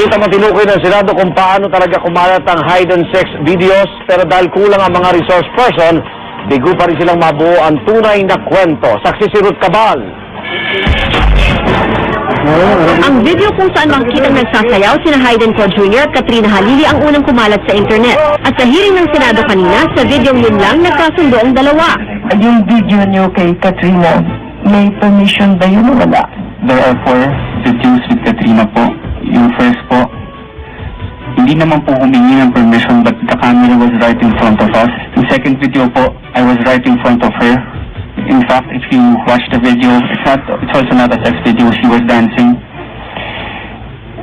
Pilitang matinukoy ng Senado kung paano talaga kumalat ang hidden sex videos, pero dahil kulang ang mga resource person, bigo pa rin silang mabuo ang tunay na kwento. Saksi si Ruth Cabal. Ang video kung saan makikitang nagsasayaw sina Hayden Co. Jr. at Katrina Halili ang unang kumalat sa internet. At sa hearing ng Senado kanina, sa video yun lang nagkasundo ang dalawa. Yung video niyo kay Katrina, may permission ba yun o wala? There are 4 videos with Katrina po. Yung first po, hindi naman po humingi ng permission but the camera was right in front of us. Yung second video po, I was right in front of her. In fact, if you watch the video, it's also not a sex video. She was dancing.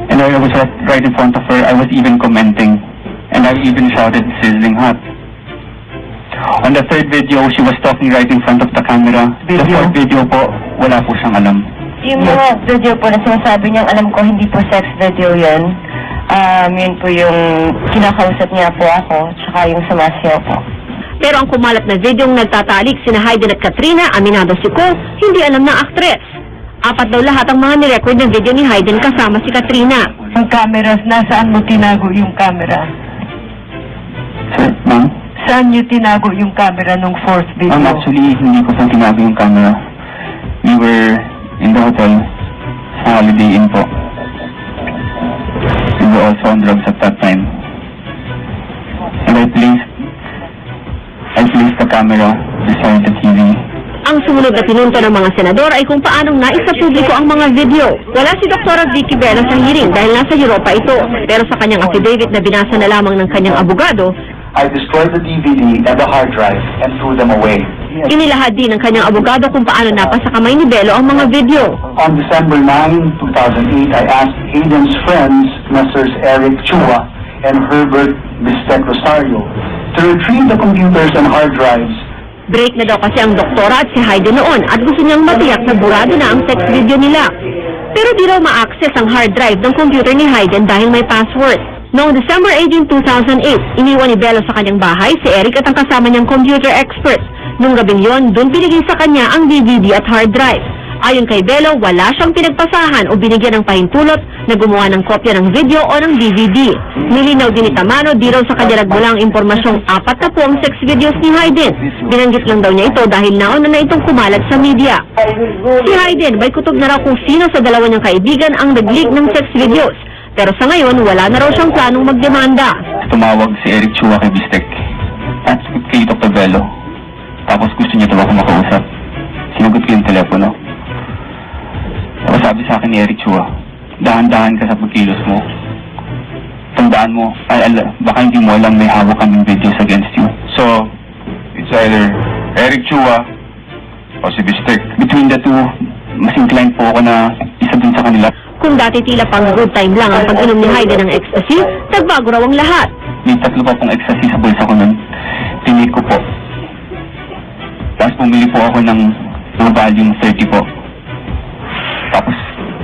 And I was right in front of her. I was even commenting. And I even shouted, "Sizzling hot." On the third video, she was talking right in front of the camera. The fourth video po, wala po siyang alam. Yung mga video po na sinasabi niyang alam ko hindi po sex video yan. Yun po yung kinakausap niya po ako, tsaka yung sumasayaw po. Pero ang kumalat na videong nagtatalik sina Hayden at Katrina, aminado si Co, hindi alam ng aktres. 4 daw lahat ang mga nirecord ng video ni Hayden kasama si Katrina. Ang cameras, nasaan mo tinago yung camera? Sir, ma'am? Saan niyo tinago yung camera nung fourth video? Actually, hindi ko po tinago yung camera. We were in the hotel sa Holiday Inn po. We were also on drugs at that time. And I placed the camera beside the TV. Ang sumunod na pinunto ng mga senador ay kung paanong naisapubliko ang mga video. Wala si Dr. Vicky Bello sa hearing dahil nasa Europa ito. Pero sa kanyang affidavit na binasa na lamang ng kanyang abogado, I destroyed the DVD and the hard drive and threw them away. inilahad din ng kanyang abogado kung paano napasa kamay ni Bello ang mga video. On December 9, 2008, I asked Hayden's friends, Messrs. Eric Chua and Herbert Bistec Rosario, to retrieve the computers and hard drives. Break na daw kasi ang doktora at si Hayden noon at gusto niyang matiyak na burado na ang sex video nila. Pero di raw ma-access ang hard drive ng computer ni Hayden dahil may password. Noong December 18, 2008, iniwan ni Bello sa kanyang bahay si Eric at ang kasama niyang computer expert. Noong gabing yon, doon binigay sa kanya ang DVD at hard drive. Ayon kay Bello, wala siyang pinagpasahan o binigyan ng pahintulot na gumawa ng kopya ng video o ng DVD. Nilinaw din ni Tamano, di raw sa kanya nagmula ang impormasyong 4 na po ang sex videos ni Hayden. Binanggit lang daw niya ito dahil nauna na itong kumalat sa media. Si Hayden, may kutob na raw kung sino sa dalawa niyang kaibigan ang nag-leak ng sex videos. Pero sa ngayon, wala na raw siyang planong magdemanda. Tumawag si Eric Chua kay Bistec at kay Dr. Bello. Tapos gusto niya daw ako makausap. Sinagot ko yung telepono. Tapos sabi sa akin ni Eric Chua, dahan-dahan ka sa pagkilos mo. Tandaan mo, baka hindi mo alam may hawak kaming videos against you. So, it's either Eric Chua o si Bistec. Between the two, mas inclined po ako na isa dun sa kanila. Kung dati tila pang good time lang ang pag-inom ni Hayden ng ecstasy, nagbago raw ang lahat. May 3 pa pong ecstasy sa bulsa ko nun. Tinig ko po. Tapos pumili po ako ng volume 30 po. Tapos,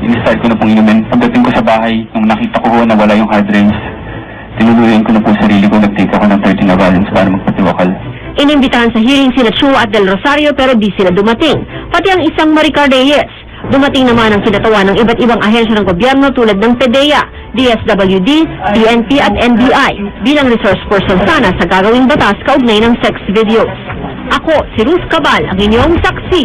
in-start ko na pong inumin. Pagdating ko sa bahay, nung nakita ko na wala yung hard drives, tinuluyan ko na po sarili ko, nag-take ako ng 30 na volumes para magpatiwakal. Inimbitahan sa hearing sina Chua at Del Rosario pero di sila dumating. Pati ang isang Maricar Reyes. Dumating naman ang kinatawan ng iba't ibang ahensya ng gobyerno tulad ng PDEA, DSWD, PNP at NBI bilang resource person sana sa gagawing batas kaugnay ng sex videos. Ako, si Ruth Cabal, ang inyong saksi.